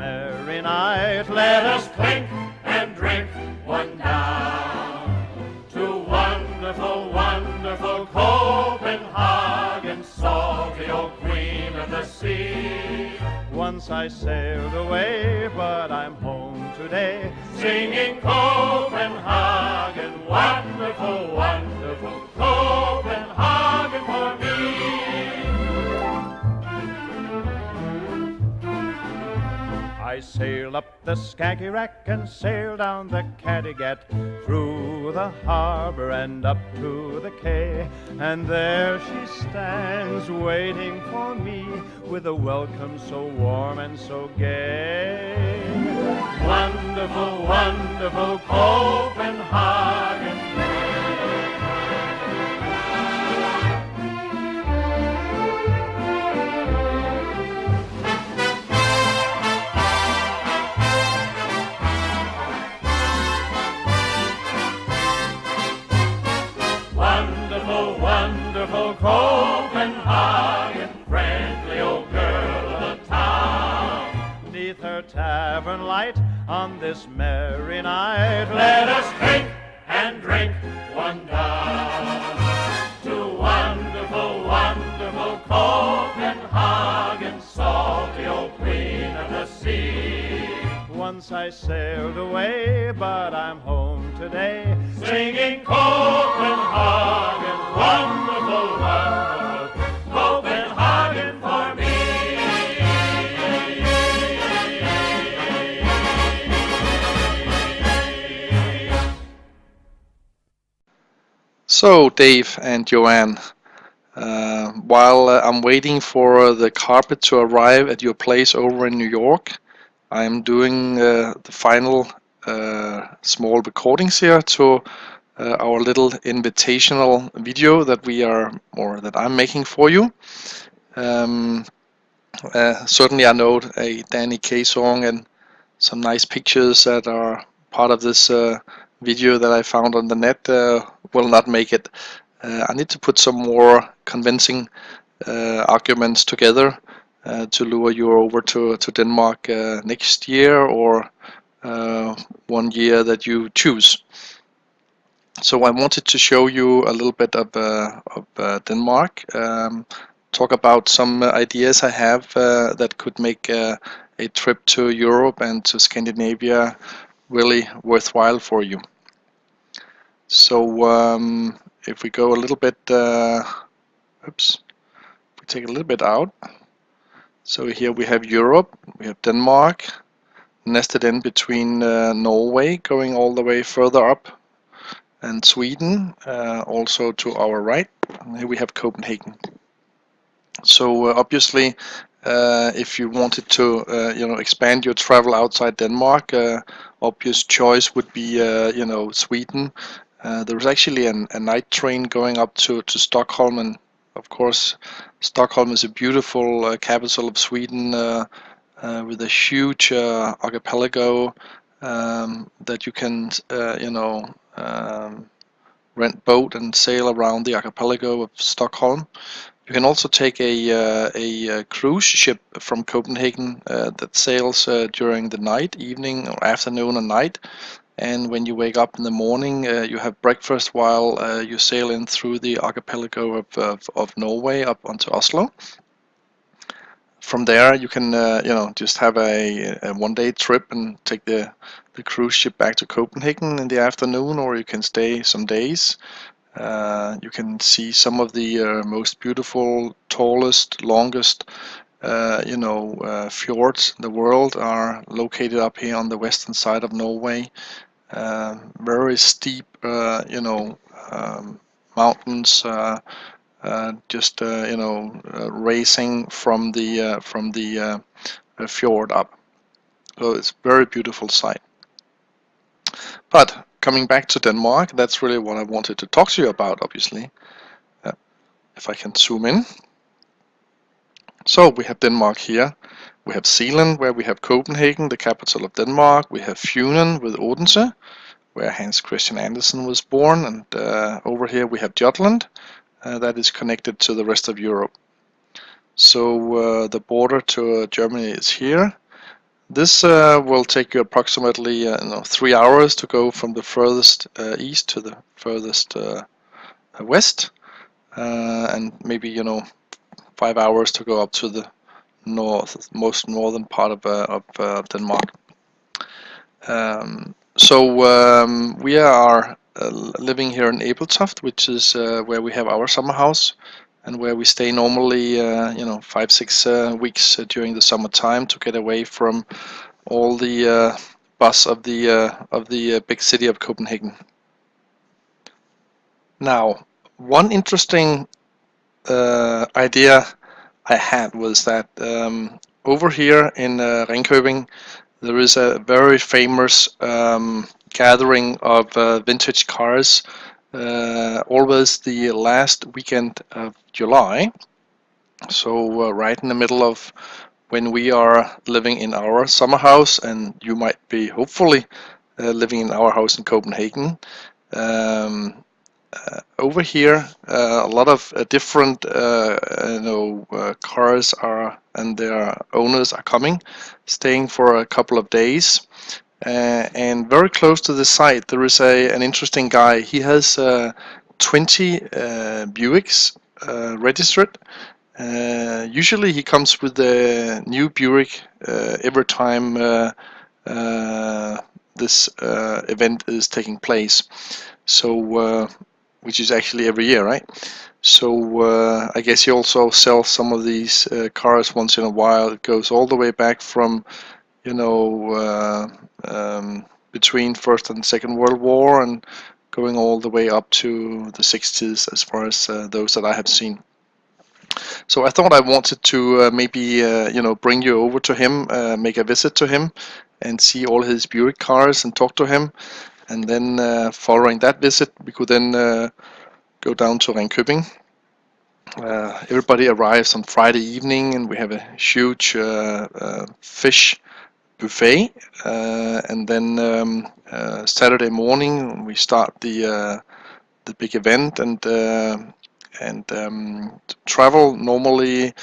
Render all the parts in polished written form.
merry night, let us clink and drink one down to wonderful, wonderful Copenhagen, salty old queen of the sea. Once I sailed away, but I'm home today, singing Copenhagen, wonderful, wonderful Copenhagen for me. I sailed up the Skagerrak and sailed down the Kattegat, through the harbor and up to the quay, and there she stands waiting for me with a welcome so warm and so gay. Wonderful, wonderful Copenhagen. Wonderful Copenhagen, friendly old girl of the town. 'Neath her tavern light on this merry night, let us drink and drink one down to wonderful, wonderful Copenhagen, salty old queen of the sea. Once I sailed away, but I'm home today, singing Copenhagen, wonderful, wonderful Copenhagen for me. So, Dave and Joanne, while I'm waiting for the carpet to arrive at your place over in New York, I'm doing the final small recordings here to our little invitational video that I'm making for you. Certainly I know a Danny Kaye song and some nice pictures that are part of this video that I found on the net will not make it. I need to put some more convincing arguments together to lure you over to Denmark next year or one year that you choose. So I wanted to show you a little bit of Denmark, talk about some ideas I have that could make a trip to Europe and to Scandinavia really worthwhile for you. So if we go a little bit, we take a little bit out. So here we have Europe, we have Denmark, nested in between Norway, going all the way further up, and Sweden, also to our right. And here we have Copenhagen. So obviously, if you wanted to, expand your travel outside Denmark, obvious choice would be, Sweden. There's actually a night train going up to Stockholm, and of course, Stockholm is a beautiful capital of Sweden with a huge archipelago that you can, rent boat and sail around the archipelago of Stockholm. You can also take a cruise ship from Copenhagen that sails during the night, evening or afternoon and night. And when you wake up in the morning, you have breakfast while you sail in through the archipelago of Norway up onto Oslo. From there, you can just have a one-day trip and take the cruise ship back to Copenhagen in the afternoon, or you can stay some days. You can see some of the most beautiful, tallest, longest, fjords in the world are located up here on the western side of Norway. Very steep, mountains, racing from the fjord up. So it's a very beautiful sight. But coming back to Denmark, that's really what I wanted to talk to you about, obviously. If I can zoom in. So we have Denmark here. We have Zealand, where we have Copenhagen, the capital of Denmark. We have Funen with Odense, where Hans Christian Andersen was born. And over here we have Jutland, that is connected to the rest of Europe. So the border to Germany is here. This will take you approximately 3 hours to go from the furthest east to the furthest west, and maybe 5 hours to go up to the most northern part of Denmark. We are living here in Ebeltoft, which is where we have our summer house, and where we stay normally, 5-6 weeks during the summertime to get away from all the buzz of the big city of Copenhagen. Now, one interesting idea I had was that over here in Ringkøbing, there is a very famous gathering of vintage cars, always the last weekend of July. So right in the middle of when we are living in our summer house, and you might be hopefully living in our house in Copenhagen. Over here, a lot of different cars are and their owners are coming, staying for a couple of days. And very close to the site, there is an interesting guy. He has 20 Buicks registered. Usually he comes with a new Buick every time this event is taking place. So, which is actually every year, right? So I guess he also sells some of these cars once in a while. It goes all the way back from, between First and Second World War, and going all the way up to the 60s, as far as those that I have seen. So I thought I wanted to maybe bring you over to him, make a visit to him, and see all his Buick cars and talk to him. And then following that visit, we could then go down to Ringkøbing. Everybody arrives on Friday evening, and we have a huge fish buffet. And then Saturday morning we start the big event, and travel normally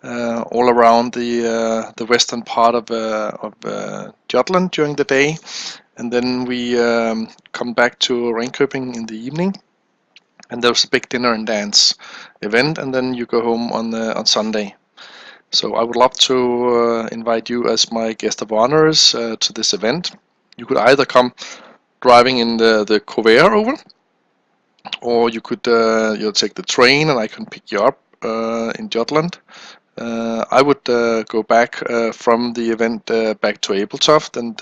all around the western part of Jutland during the day, and then we come back to Ringkøbing in the evening, and there's a big dinner and dance event, and then you go home on Sunday. So I would love to invite you as my guest of honors to this event. You could either come driving in the Cover over, or you could take the train and I can pick you up in Jutland. I would go back from the event back to Ebeltoft, and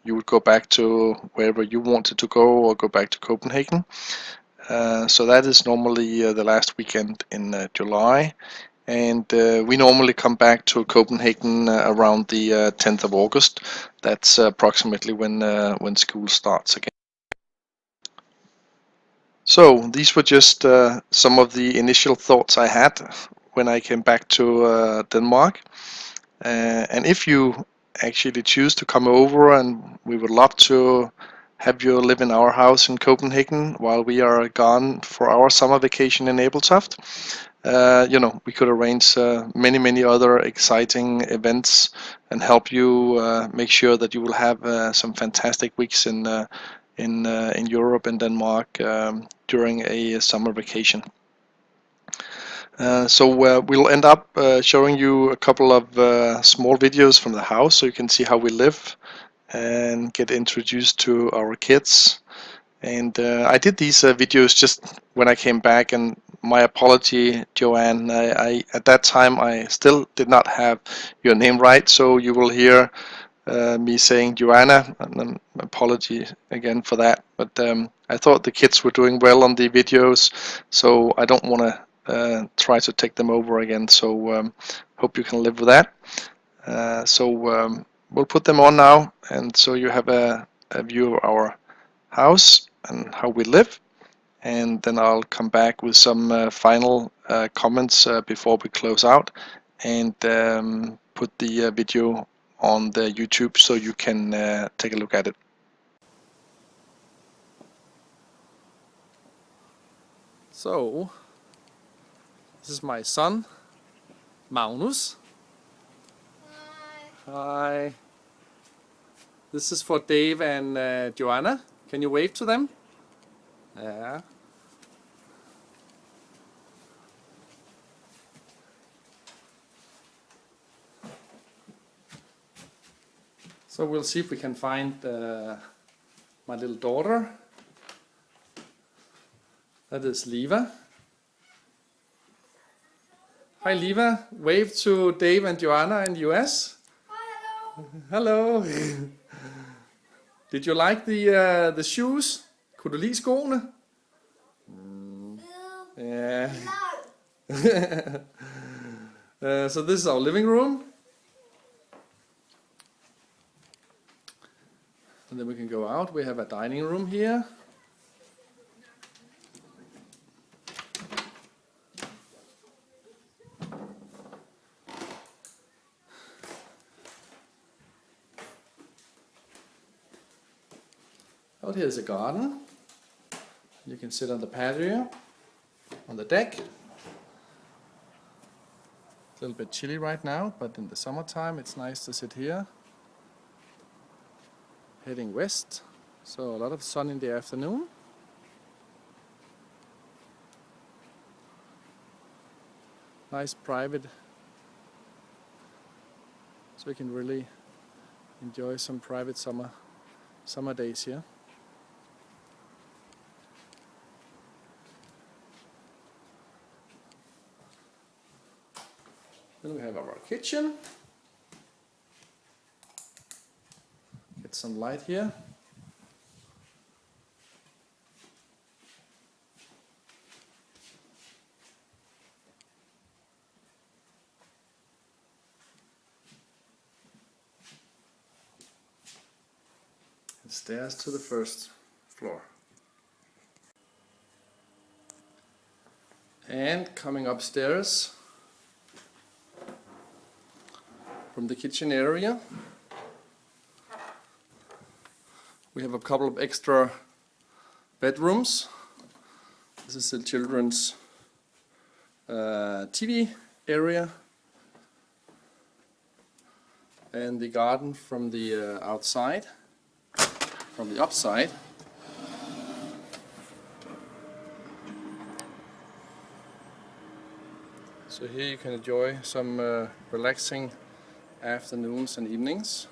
you would go back to wherever you wanted to go, or go back to Copenhagen. So that is normally the last weekend in July, and we normally come back to Copenhagen around the 10th of August. That's approximately when school starts again. So these were just some of the initial thoughts I had when I came back to Denmark. And if you actually choose to come over, and we would love to have you live in our house in Copenhagen while we are gone for our summer vacation in Ebeltoft, we could arrange many other exciting events and help you make sure that you will have some fantastic weeks in Europe and Denmark during a summer vacation. So we'll end up showing you a couple of small videos from the house, so you can see how we live and get introduced to our kids. And I did these videos just when I came back, and my apology, Joanne, I at that time I still did not have your name right, so you will hear me saying Joanna, and an apology again for that. But I thought the kids were doing well on the videos, so I don't want to try to take them over again, so hope you can live with that. So we'll put them on now, and so you have a view of our house and how we live, and then I'll come back with some final comments before we close out, and put the video on the YouTube so you can take a look at it. So this is my son Magnus. Hi. Hi. This is for Dave and Joanna. Can you wave to them? Yeah. So we'll see if we can find my little daughter. That is Liva. Hi Liva, wave to Dave and Joanna in the US. Hi, Hello. Did you like the shoes? Kunne du lide skoene? Yeah. No. So this is our living room. And then we can go out. We have a dining room here. Out here is a garden. You can sit on the patio, on the deck. It's a little bit chilly right now, but in the summertime it's nice to sit here. Heading west, so a lot of sun in the afternoon. Nice private, so we can really enjoy some private summer days here. Then we have our kitchen. Get some light here. And stairs to the first floor. And coming upstairs from the kitchen area, we have a couple of extra bedrooms. This is the children's TV area, and the garden from the outside, from the upside. So here you can enjoy some relaxing afternoons and evenings.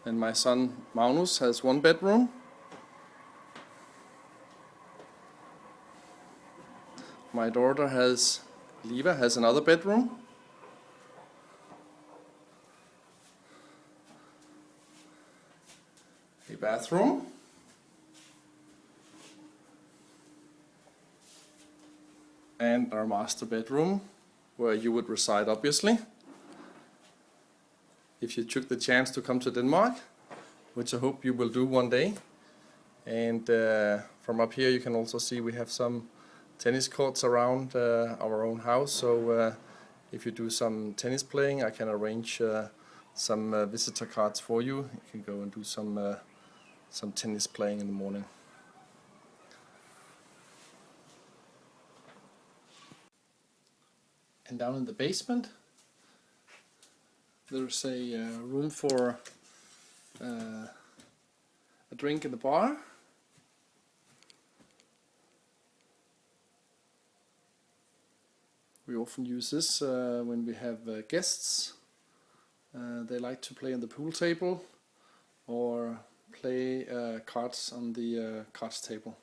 And my son Magnus has one bedroom. My daughter Liva has another bedroom. A bathroom. And our master bedroom, where you would reside, obviously, if you took the chance to come to Denmark, which I hope you will do one day. And from up here you can also see we have some tennis courts around our own house, so if you do some tennis playing, I can arrange some visitor cards for you. You can go and do some tennis playing in the morning. And down in the basement there's a room for a drink in the bar. We often use this when we have guests. They like to play on the pool table or play cards on the cards table.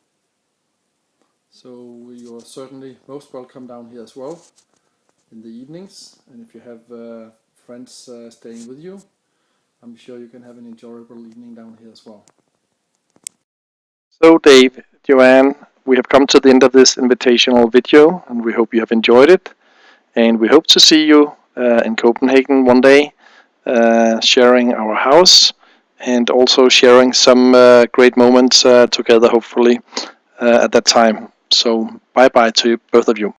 So you are certainly most welcome down here as well in the evenings, and if you have friends staying with you, I'm sure you can have an enjoyable evening down here as well. So Dave, Joanne, we have come to the end of this invitational video, and we hope you have enjoyed it, and we hope to see you in Copenhagen one day, sharing our house and also sharing some great moments together, hopefully at that time. So bye bye to both of you.